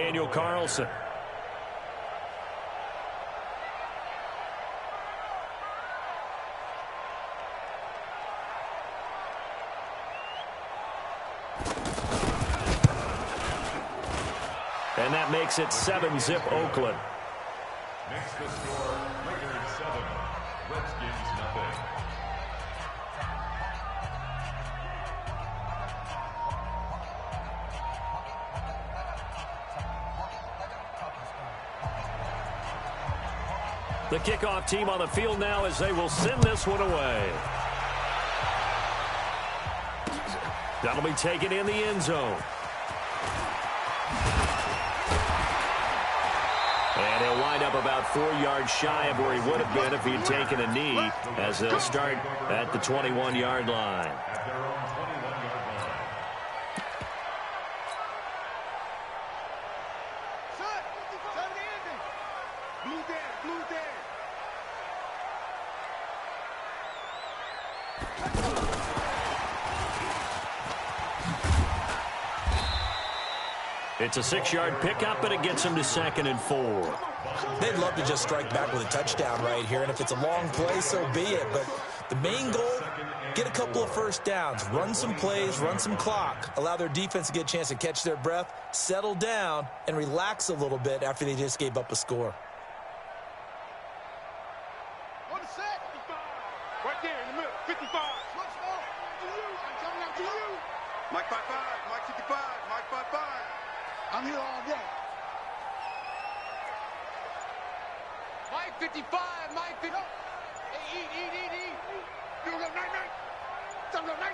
Daniel Carlson. And that makes it 7-zip Oakland. Next to score, Lakers 7, Redskins nothing. The kickoff team on the field now as they will send this one away. That'll be taken in the end zone. And he'll wind up about 4 yards shy of where he would have been if he'd taken a knee, as they'll start at the 21-yard line. At their own 21-yard line. It's a 6-yard pickup, and it gets him to 2nd and 4. They'd love to just strike back with a touchdown right here, and if it's a long play, so be it. But the main goal, get a couple of first downs, run some plays, run some clock, allow their defense to get a chance to catch their breath, settle down, and relax a little bit after they just gave up a score. On the set. 55. Right there in the middle. 55. Switch off. To you. I'm coming out to you. Mike 55. Mike 55. Mike 55. I'm here all day. Mike 55. Mike 50. Hey, eat. You go night. Some go night.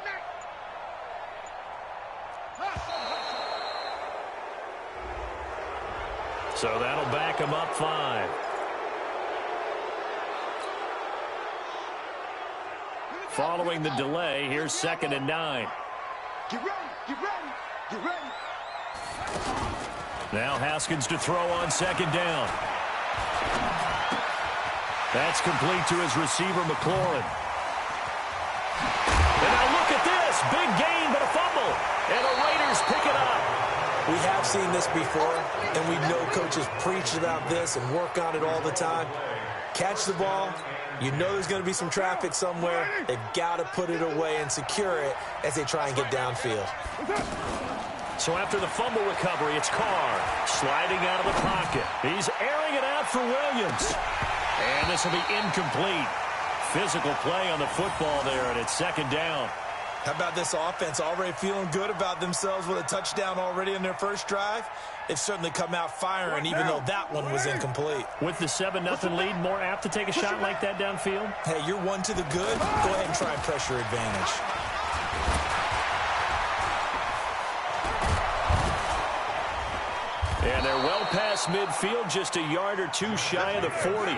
So that'll back him up 5. Following the delay, here's 2nd and 9. Get ready. Now Haskins to throw on 2nd down. That's complete to his receiver, McLaurin. And now look at this. Big gain, but a fumble. And the Raiders pick it up. We have seen this before, and we know coaches preach about this and work on it all the time. Catch the ball. You know there's going to be some traffic somewhere. They've got to put it away and secure it as they try and get downfield. So after the fumble recovery, it's Carr sliding out of the pocket. He's airing it out for Williams. And this will be incomplete. Physical play on the football there, and it's 2nd down. How about this offense already feeling good about themselves with a touchdown already in their first drive? They've certainly come out firing, even though that one was incomplete. With the 7-0 lead, more apt to take a shot like that downfield? Hey, you're 1 to the good. Go ahead and try and pressure advantage. And they're well past midfield, just a yard or 2 shy of the 40.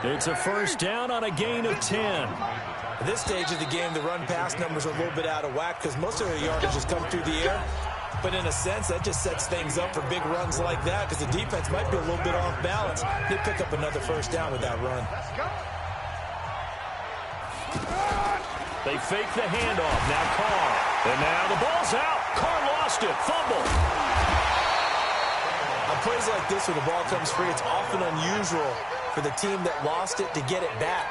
It's a first down on a gain of 10. At this stage of the game, the run-pass numbers are a little bit out of whack because most of their yardage has come through the air. But in a sense, that just sets things up for big runs like that because the defense might be a little bit off balance. They pick up another first down with that run. They fake the handoff. Now Carr. And now the ball's out. Carr lost it. Fumble. On plays like this where the ball comes free, it's often unusual for the team that lost it to get it back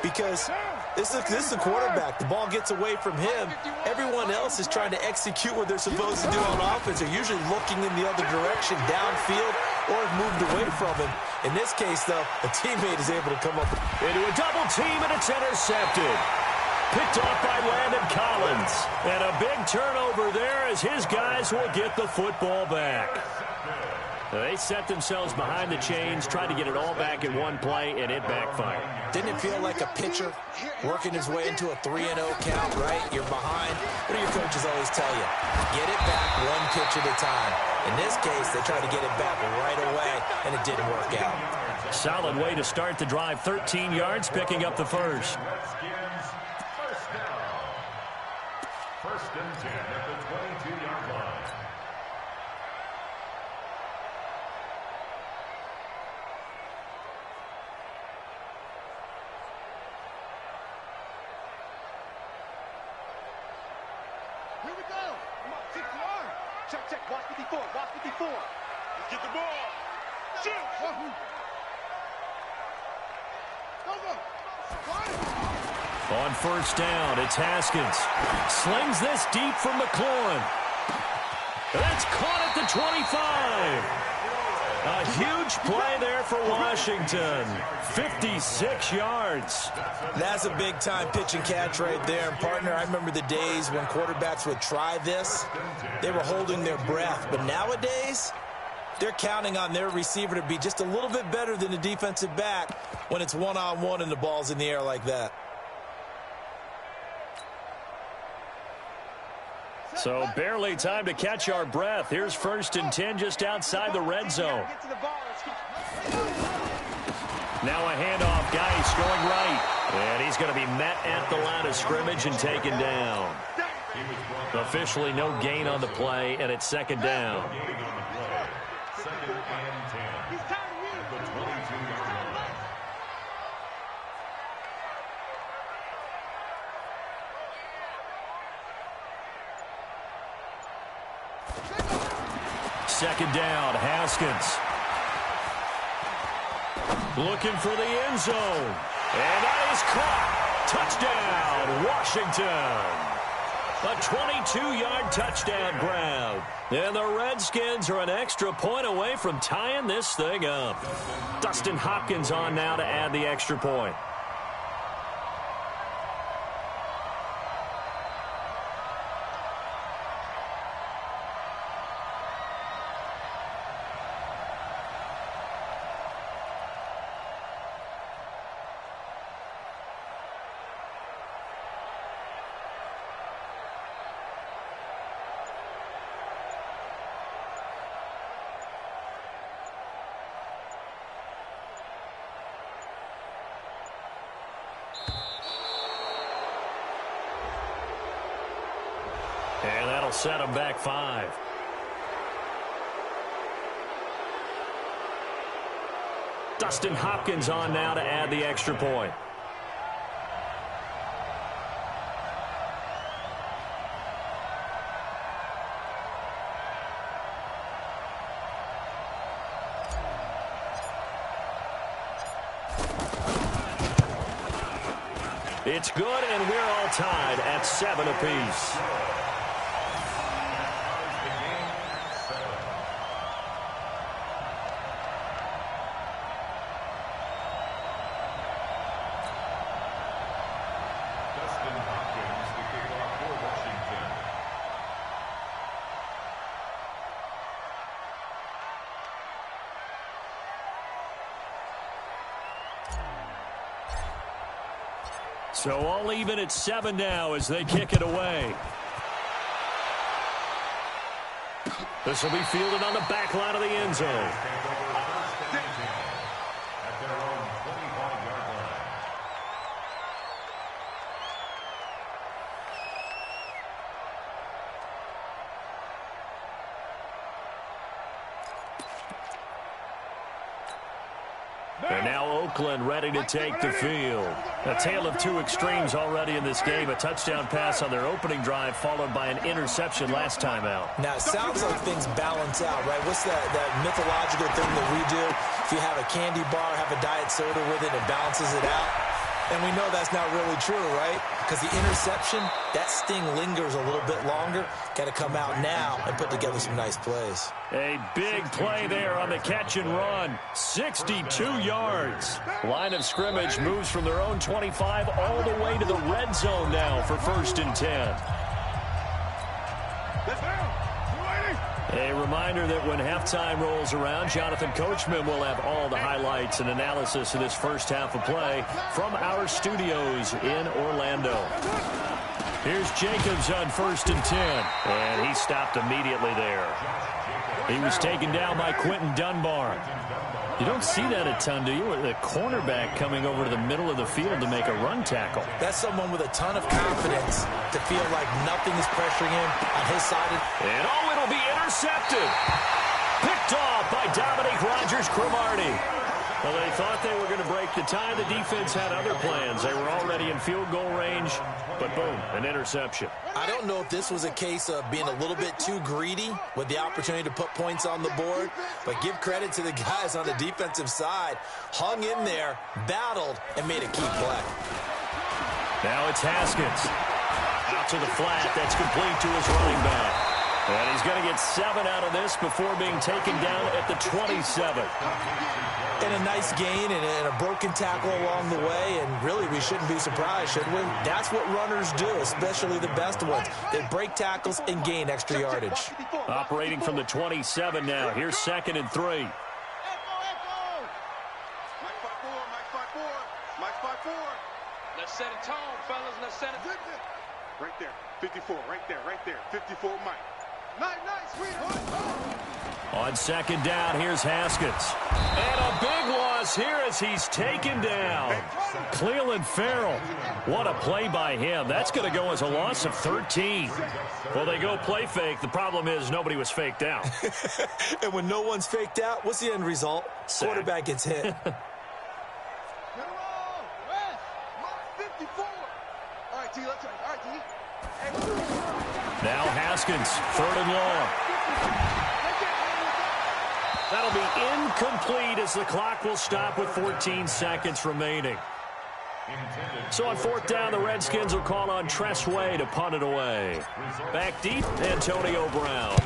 because this is the quarterback. The ball gets away from him. Everyone else is trying to execute what they're supposed to do on offense. They're usually looking in the other direction, downfield, or have moved away from him. In this case, though, a teammate is able to come up into a double team, and it's intercepted. Picked off by Landon Collins. And a big turnover there as his guys will get the football back. They set themselves behind the chains, tried to get it all back in one play, and it backfired. Didn't it feel like a pitcher working his way into a 3-0 count, right? You're behind. What do your coaches always tell you? Get it back one pitch at a time. In this case, they tried to get it back right away, and it didn't work out. Solid way to start the drive. 13 yards, picking up the first. First and 10 at the 22-yard line. Here we go. Come on, 6 yards. Check. Watch 54. Get the ball. Shoot. On first down, it's Haskins. Slings this deep from McLaurin. That's caught at the 25. A huge play there for Washington. 56 yards. That's a big-time pitch and catch right there. And, partner, I remember the days when quarterbacks would try this. They were holding their breath. But nowadays, they're counting on their receiver to be just a little bit better than the defensive back when it's one-on-one and the ball's in the air like that. So barely time to catch our breath. Here's 1st and 10 just outside the red zone. Now a handoff. Geis going right. And he's going to be met at the line of scrimmage and taken down. Officially no gain on the play, and it's 2nd down. Second down, Haskins. Looking for the end zone. And that is caught. Touchdown, Washington. A 22-yard touchdown grab. And the Redskins are an extra point away from tying this thing up. Dustin Hopkins on now to add the extra point. And that'll set them back 5. Dustin Hopkins on now to add the extra point. It's good, and we're all tied at 7 apiece. So all even at 7 now as they kick it away. This will be fielded on the back line of the end zone. And now Oakland ready to take the field. A tale of two extremes already in this game. A touchdown pass on their opening drive followed by an interception last time out. Now, it sounds like things balance out, right? What's that mythological thing that we do? If you have a candy bar, have a diet soda with it, it balances it out. And we know that's not really true, right? Because the interception, that sting lingers a little bit longer. Got to come out now and put together some nice plays. A big play there on the catch and run. 62 yards. Line of scrimmage moves from their own 25 all the way to the red zone now for 1st and 10. A reminder that when halftime rolls around, Jonathan Coachman will have all the highlights and analysis of this first half of play from our studios in Orlando. Here's Jacobs on 1st and 10. And he stopped immediately there. He was taken down by Quentin Dunbar. You don't see that a ton, do you? The cornerback coming over to the middle of the field to make a run tackle. That's someone with a ton of confidence to feel like nothing is pressuring him on his side. And oh, it'll be intercepted. Picked off by Dominique Rodgers-Cromartie. Well, they thought they were going to break the tie. The defense had other plans. They were already in field goal range, but boom, an interception. I don't know if this was a case of being a little bit too greedy with the opportunity to put points on the board, but give credit to the guys on the defensive side. Hung in there, battled, and made a key play. Now it's Haskins. Out to the flat. That's complete to his running back. And he's going to get 7 out of this before being taken down at the 27. And a nice gain and a broken tackle along the way, and really we shouldn't be surprised, should we? That's what runners do, especially the best ones. They break tackles and gain extra yardage. Operating from the 27 now. Here's 2nd and 3. Let's set a tone, fellas. Let's set it. Right there. 54. Right there. 54, Mike. Nice, sweetheart. On 2nd down, here's Haskins. And a big loss here as he's taken down. Cleveland Farrell. What a play by him. That's going to go as a loss of 13. Well, they go play fake. The problem is nobody was faked out. And when no one's faked out, what's the end result? Sack. Quarterback gets hit. Now Haskins, 3rd and long. That'll be incomplete as the clock will stop with 14 seconds remaining. So on 4th down, the Redskins will call on Tress Way to punt it away. Back deep, Antonio Brown.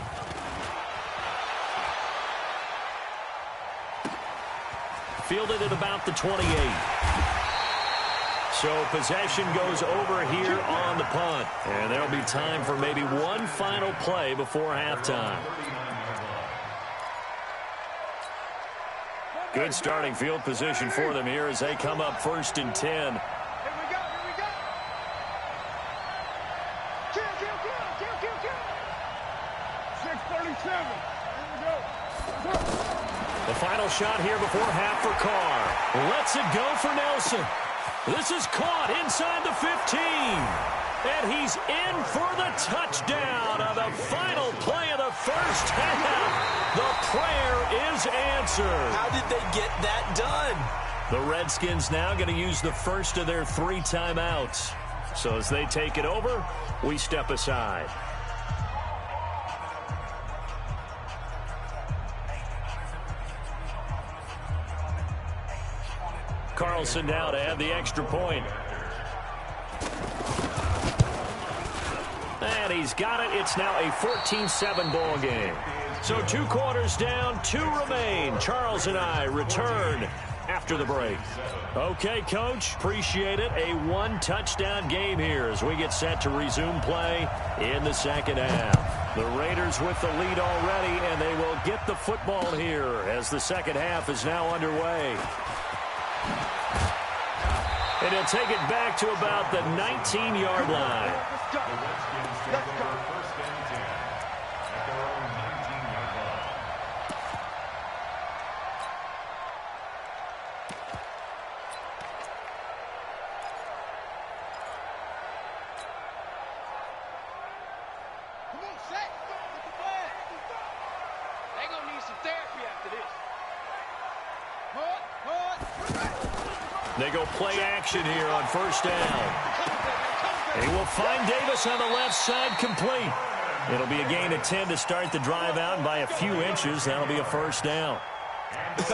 Fielded at about the 28. So possession goes over here on the punt. And there'll be time for maybe one final play before halftime. Good starting field position for them here as they come up 1st and 10. Here we go. Kill. 6:37. Here we go. The final shot here before half for Carr. Lets it go for Nelson. This is caught inside the 15. And he's in for the touchdown on the final play of the first half. The prayer is answered. How did they get that done? The Redskins now going to use the first of their 3 timeouts. So as they take it over, we step aside. Carlson now to add the extra point. And he's got it. It's now a 14-7 ball game. So 2 quarters down, 2 remain. Charles and I return after the break. Okay, Coach, appreciate it. A 1-touchdown game here as we get set to resume play in the second half. The Raiders with the lead already, and they will get the football here as the second half is now underway. And he'll take it back to about the 19-yard line. Let's go. Come on, Shaq. Get the flag. They're going to need some therapy after this. They go play action here on 1st down. He will find Davis on the left side, complete. It'll be a gain of 10 to start the drive out, and by a few inches, that'll be a 1st down.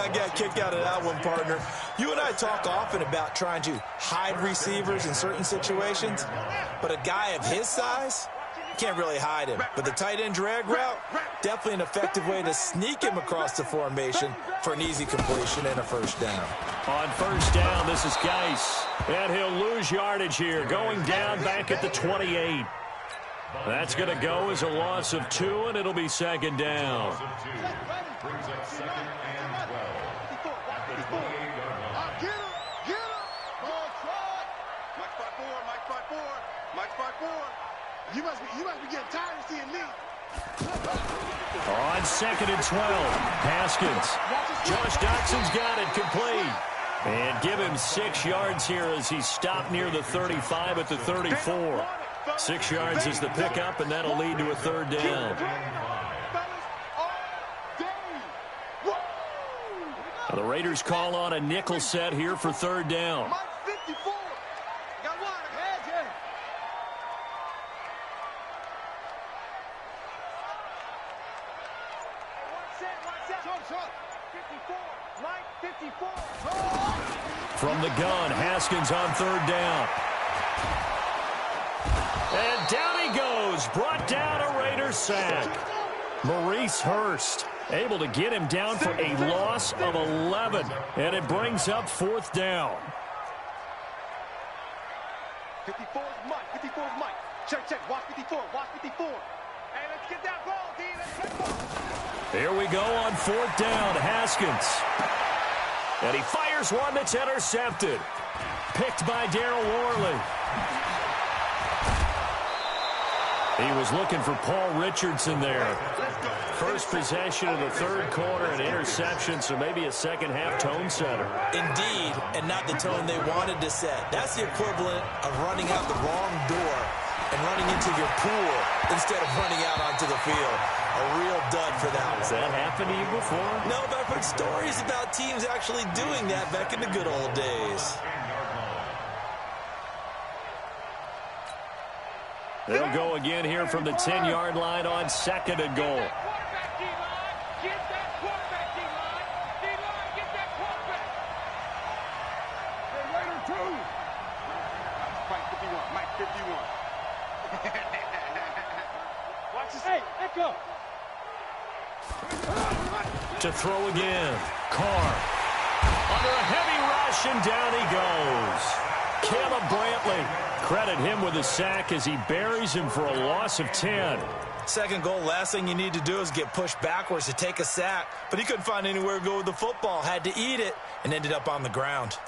I got a kick out of that one, partner. You and I talk often about trying to hide receivers in certain situations, but a guy of his size can't really hide him. But the tight end drag route, definitely an effective way to sneak him across the formation for an easy completion and a 1st down. On 1st down, this is Geis. And he'll lose yardage here, going down back at the 28. That's going to go as a loss of 2, and it'll be 2nd down. You must be getting tired of seeing me. On 2nd and 12, Haskins. Josh Doxson's got it, complete. And give him 6 yards here as he's stopped near the 35 at the 34. 6 yards is the pickup, and that'll lead to a 3rd down. The Raiders call on a nickel set here for third down. Mike 54. Got one. Ahead, yeah. Short. 54. Mike 54. From the gun, Haskins on third down. And down he goes. Brought down a Raiders sack. Maurice Hurst able to get him down for a loss of 11. And it brings up fourth down. 54 is Mike. 54 is Mike. Check. Watch 54. Watch 54. Hey, let's get that ball, D. Let's get the ball. Here we go on fourth down. Haskins. And he fires one that's intercepted. Picked by Darryl Worley. He was looking for Paul Richardson there. First possession of the third quarter, an interception, so maybe a second-half tone setter. Indeed, and not the tone they wanted to set. That's the equivalent of running out the wrong door and running into your pool instead of running out onto the field. A real dud for that one. Has that happened to you before? No, but I've heard stories about teams actually doing that back in the good old days. They'll go again here from the 10-yard line on second and goal. Get that quarterback, D-line. D-line, get that quarterback. Hey, Raider 2. Mike 51. Mike 51. Watch this. Hey, echo. To throw again. Carr. Under a heavy rush, and down he goes. Caleb Brantley. Credit him with a sack as he buries him for a loss of 10. Second goal, last thing you need to do is get pushed backwards to take a sack. But he couldn't find anywhere to go with the football. Had to eat it and ended up on the ground.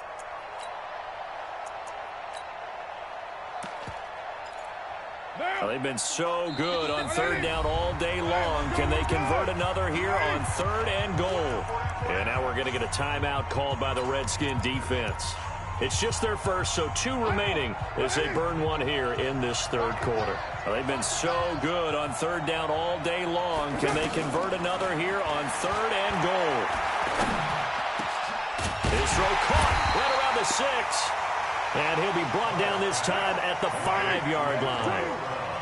Well, they've been so good on third down all day long. Can they convert another here on third and goal? And now we're going to get a timeout called by the Redskin defense. It's just their first, so 2 remaining as they burn one here in this third quarter. Well, they've been so good on third down all day long. Can they convert another here on third and goal? His throw caught right around the 6. And he'll be brought down this time at the 5-yard line.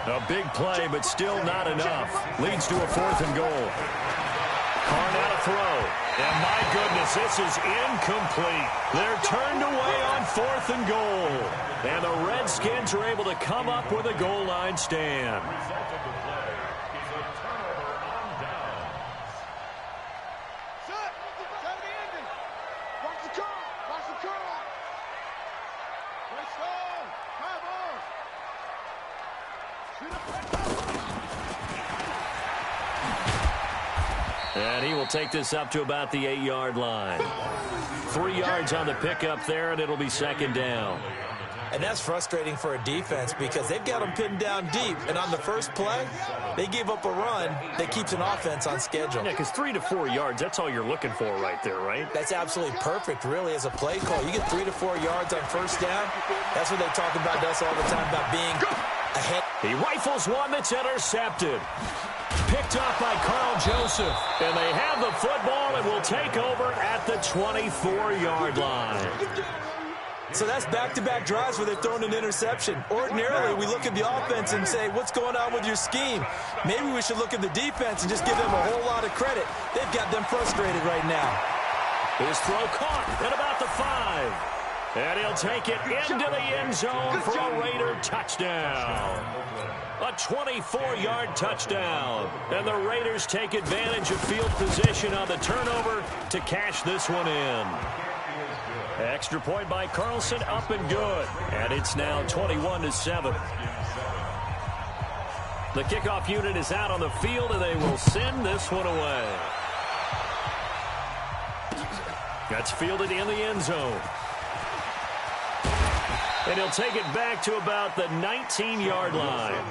A big play, but still not enough. Leads to a fourth and goal. Carr now to throw. And my goodness, this is incomplete. They're turned away on fourth and goal. And the Redskins are able to come up with a goal line stand. Result of the play is a turnover on down. Shut. Tell the ending. Watch the curl. Watch the curl. Let's go. High balls. Shoot up. And he will take this up to about the 8-yard line. 3 yards on the pickup there, and it'll be second down. And that's frustrating for a defense because they've got them pinned down deep. And on the first play, they gave up a run that keeps an offense on schedule. Yeah, because 3 to 4 yards, that's all you're looking for right there, right? That's absolutely perfect, really, as a play call. You get 3 to 4 yards on first down. That's what they talk about to us all the time, about being ahead. He rifles one that's intercepted. Picked off by Carl Joseph. And they have the football and will take over at the 24-yard line. So that's back-to-back drives where they've thrown an interception. Ordinarily, we look at the offense and say, what's going on with your scheme? Maybe we should look at the defense and just give them a whole lot of credit. They've got them frustrated right now. His throw caught at about the 5. And he'll take it into the end zone for a Raider touchdown. A 24-yard touchdown. And the Raiders take advantage of field position on the turnover to cash this one in. Extra point by Carlson, up and good. And it's now 21-7. The kickoff unit is out on the field, and they will send this one away. That's fielded in the end zone. And he'll take it back to about the 19-yard line.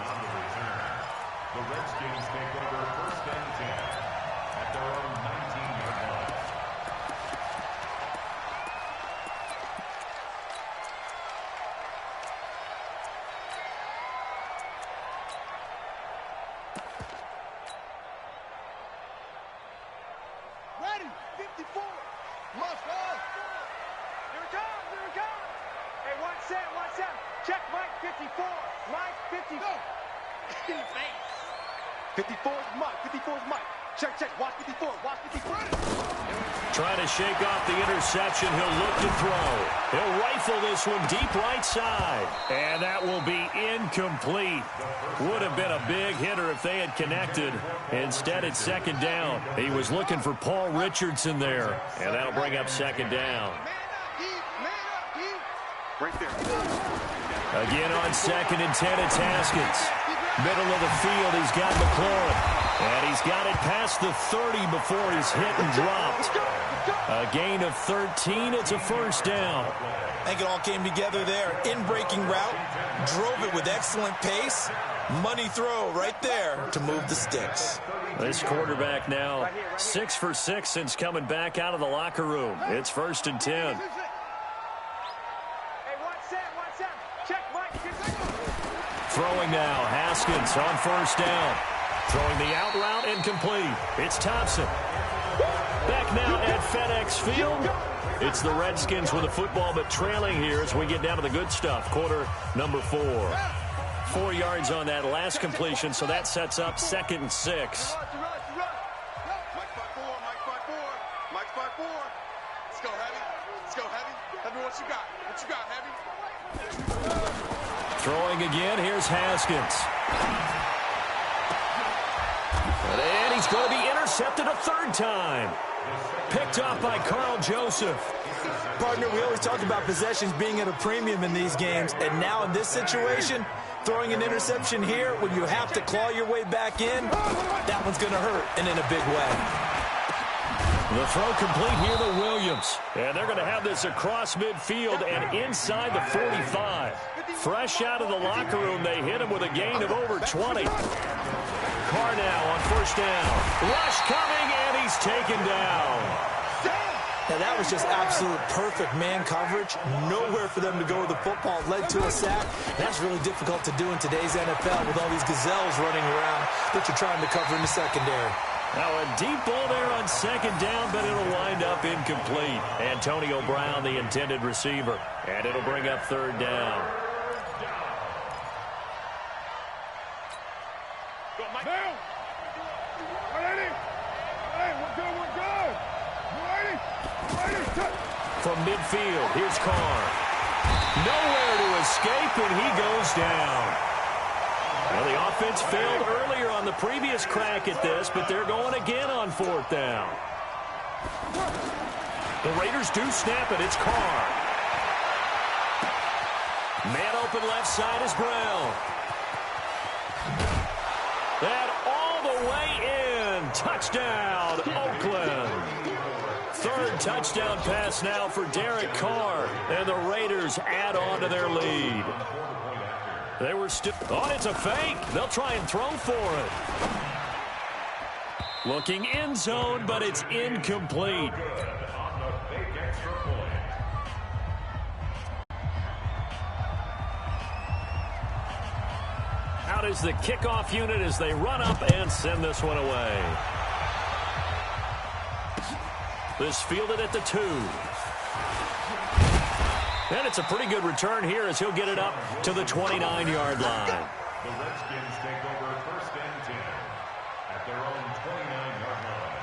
The Redskins take over first and 10 at their own 19-yard line. Ready. 54. Must go. Here it comes. Here it comes. Hey, 1-7. Check Mike 54. Mike 54. In the face. 54 is Mike. 54 is Mike. Check. Watch 54. Watch 54. Trying to shake off the interception. He'll look to throw. He'll rifle this one deep right side. And that will be incomplete. Would have been a big hitter if they had connected. Instead, it's second down. He was looking for Paul Richardson there. And that'll bring up second down. Right there. Again on 2nd and 10, it's Haskins. Middle of the field, he's got McLaurin. And he's got it past the 30 before he's hit and dropped. A gain of 13. It's a first down. I think it all came together there. In-breaking route. Drove it with excellent pace. Money throw right there to move the sticks. This quarterback now 6 for 6 since coming back out of the locker room. It's 1st and 10. Throwing now, Haskins on first down. Throwing the out route incomplete. It's Thompson. Back now at FedEx Field. It's the Redskins with the football, but trailing here as we get down to the good stuff. Quarter number 4. 4 yards on that last completion, so that sets up 2nd and 6. Mike 5-4. Mike 5-4. Let's go, Heavy. Let's go, Heavy. Heavy, what you got? What you got, Heavy? Throwing again, here's Haskins. And he's going to be intercepted a 3rd time. Picked off by Carl Joseph. Partner, we always talk about possessions being at a premium in these games, and now in this situation, throwing an interception here when you have to claw your way back in, that one's going to hurt, and in a big way. The throw complete here to Williams. And they're going to have this across midfield and inside the 45. Fresh out of the locker room, they hit him with a gain of over 20. Carr now on first down. Rush coming, and he's taken down. Now that was just absolute perfect man coverage. Nowhere for them to go with the football. Led to a sack. That's really difficult to do in today's NFL with all these gazelles running around that you're trying to cover in the secondary. Now a deep ball there on second down, but it'll wind up incomplete. Antonio Brown, the intended receiver. And it'll bring up 3rd down. From midfield, here's Carr. Nowhere to escape, and he goes down. Well, the offense failed earlier on the previous crack at this, but they're going again on 4th down. The Raiders do snap it. It's Carr. Man open left side is Brown. That all the way in. Touchdown, Oakland. 3rd touchdown pass now for Derek Carr, and the Raiders add on to their lead. They were still on. It's a fake. They'll try and throw for it. Looking end zone, but it's incomplete. Out is the kickoff unit as they run up and send this one away. This fielded at the 2. And it's a pretty good return here as he'll get it up to the 29-yard line. The Redskins take over 1st and 10 at their own 29-yard line.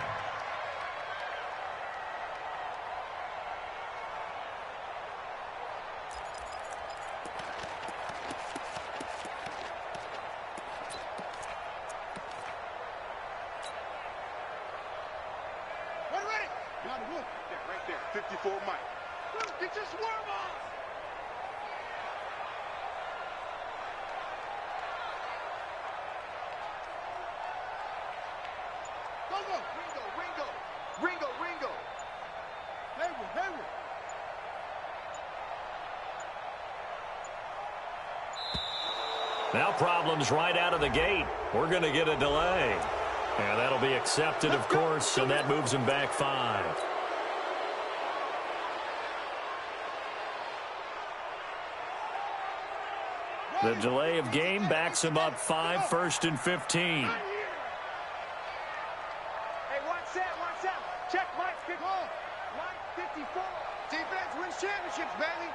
Ready? Now the wood. Right there. 54 Mike. Get your swerve on. Ringo. Hayward. Now problems right out of the gate. We're going to get a delay. And that'll be accepted, of course, and that moves him back 5. The delay of game backs him up 5, 1st and 15. Hey, one set. Check Mike. Mike. 54. Defense wins championships, baby.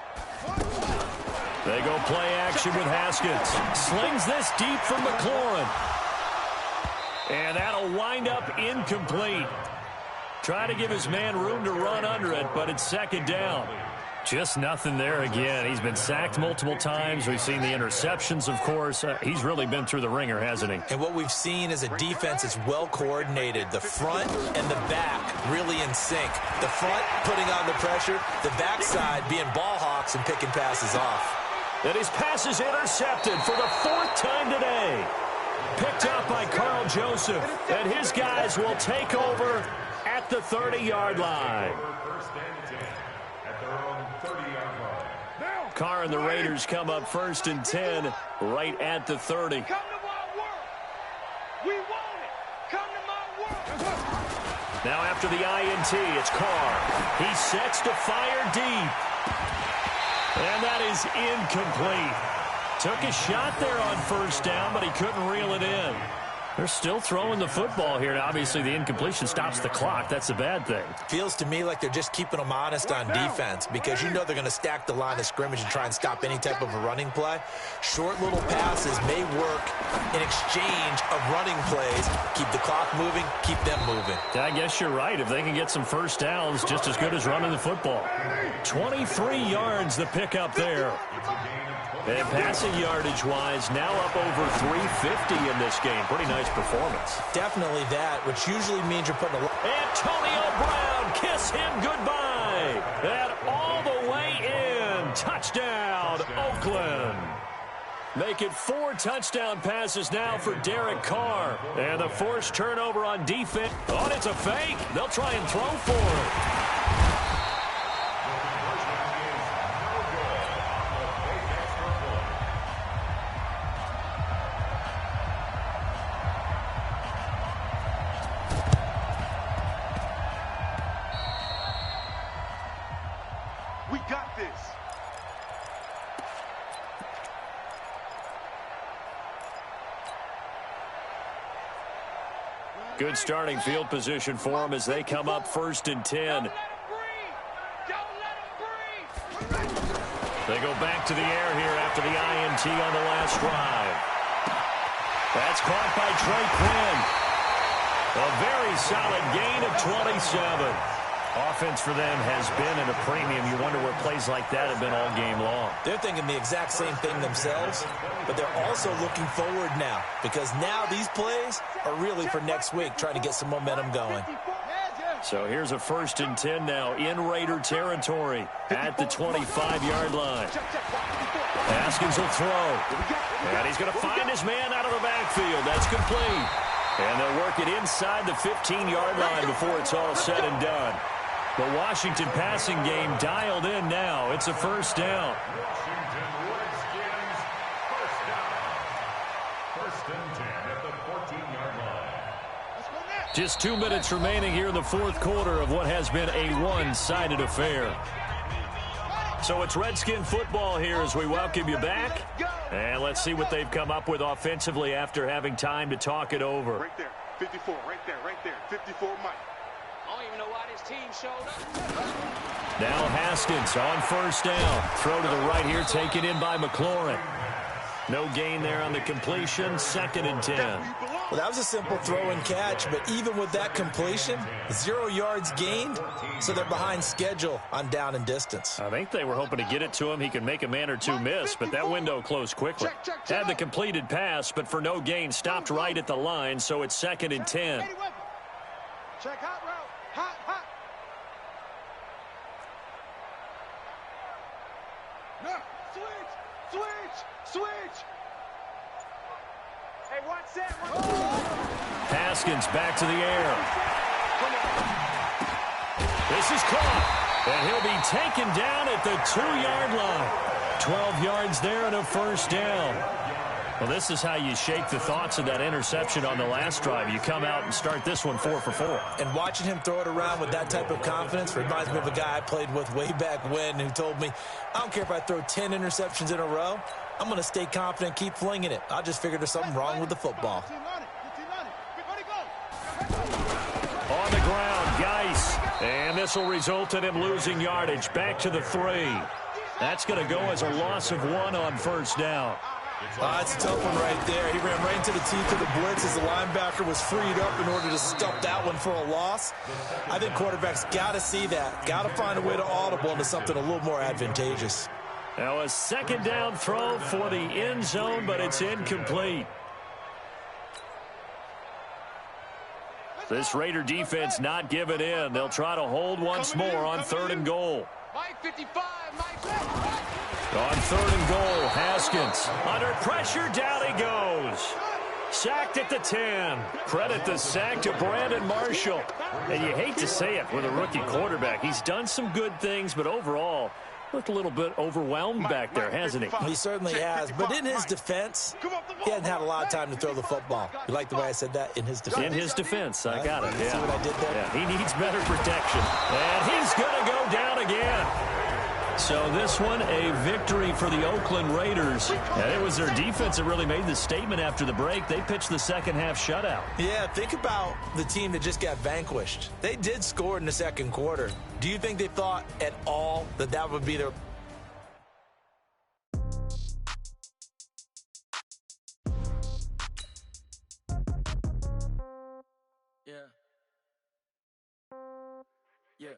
They go play action with Haskins. Slings this deep from McLaurin. And that'll wind up incomplete. Try to give his man room to run under it, but it's second down. Just nothing there again. He's been sacked multiple times. We've seen the interceptions, of course. He's really been through the ringer, hasn't he? And what we've seen is a defense that's well coordinated. The front and the back really in sync. The front putting on the pressure, the backside being ball hawks and picking passes off. And his pass is intercepted for the 4th time today. Picked up by Carl Joseph. And his guys will take over at the 30-yard line. Carr and the Raiders come up 1st and 10 right at the 30. Come to my work. We want it. Come to my work. Now after the INT, it's Carr. He sets to fire deep. And that is incomplete. Took a shot there on 1st down, but he couldn't reel it in. They're still throwing the football here. Obviously, the incompletion stops the clock. That's a bad thing. Feels to me like they're just keeping them honest on defense because you know they're going to stack the line of scrimmage and try and stop any type of a running play. Short little passes may work in exchange of running plays. Keep the clock moving, keep them moving. I guess you're right. If they can get some 1st downs, just as good as running the football. 23 yards the pickup there. And passing yardage-wise, now up over 350 in this game. Pretty nice performance. Definitely that, which usually means you're putting a lot. Antonio Brown, kiss him goodbye. And all the way in. Touchdown, Oakland. Make it 4 touchdown passes now for Derek Carr. And the forced turnover on defense. Oh, it's a fake. They'll try and throw for it. We got this. Good starting field position for them as they come up 1st and 10. Don't let him breathe. Don't let him breathe. They go back to the air here after the INT on the last drive. That's caught by Trey Quinn. A very solid gain of 27. Offense for them has been at a premium. You wonder where plays like that have been all game long. They're thinking the exact same thing themselves, but they're also looking forward now because now these plays are really for next week, trying to get some momentum going. So here's a 1st and 10 now in Raider territory at the 25-yard line. Haskins will throw. And he's going to find his man out of the backfield. That's complete. And they'll work it inside the 15-yard line before it's all said and done. The Washington passing game dialed in now. It's a 1st down. Washington Redskins, 1st down. 1st and 10 at the 14-yard line. Just 2 minutes remaining here in the 4th quarter of what has been a one-sided affair. So it's Redskin football here as we welcome you back. And let's see what they've come up with offensively after having time to talk it over. Right there. 54. Right there. 54 Mike. I don't even know why this team showed up. Now Haskins on 1st down. Throw to the right here, taken in by McLaurin. No gain there on the completion. 2nd and 10. Well, that was a simple throw and catch, but even with that completion, 0 yards gained, so they're behind schedule on down and distance. I think they were hoping to get it to him. He could make a man or two miss, but that window closed quickly. Had the completed pass, but for no gain, stopped right at the line, so it's 2nd and 10. Check hot route. Hot. No. Switch. Hey, one set. Haskins back to the air. This is caught, and he'll be taken down at the 2-yard line. 12 yards there and a 1st down. Well, this is how you shake the thoughts of that interception on the last drive. You come out and start this one 4 for 4. And watching him throw it around with that type of confidence reminds me of a guy I played with way back when who told me, I don't care if I throw 10 interceptions in a row, I'm going to stay confident, keep flinging it. I just figured there's something wrong with the football. On the ground, Geis And this will result in him losing yardage. Back to the 3. That's going to go as a loss of 1 on first down. It's a tough one right there. He ran right into the teeth of the blitz as the linebacker was freed up in order to stuff that one for a loss. I think quarterbacks got to see that. Got to find a way to audible into something a little more advantageous. Now a second down throw for the end zone, but it's incomplete. This Raider defense not giving in. They'll try to hold once more on 3rd and goal. Mike 55, Mike. On 3rd and goal, Haskins under pressure, down he goes. Sacked at the 10. Credit the sack to Brandon Marshall. And you hate to say it with a rookie quarterback. He's done some good things, but overall, looked a little bit overwhelmed back there, hasn't he? He certainly has. But in his defense, he hasn't had a lot of time to throw the football. You like the way I said that? In his defense. In his defense, I got it. See what I did there? Yeah, he needs better protection. And he's going to go down again. So this one, a victory for the Oakland Raiders. And it was their defense that really made the statement after the break. They pitched the second-half shutout. Yeah, think about the team that just got vanquished. They did score in the second quarter. Do you think they thought at all that that would be their... Yeah. Yeah.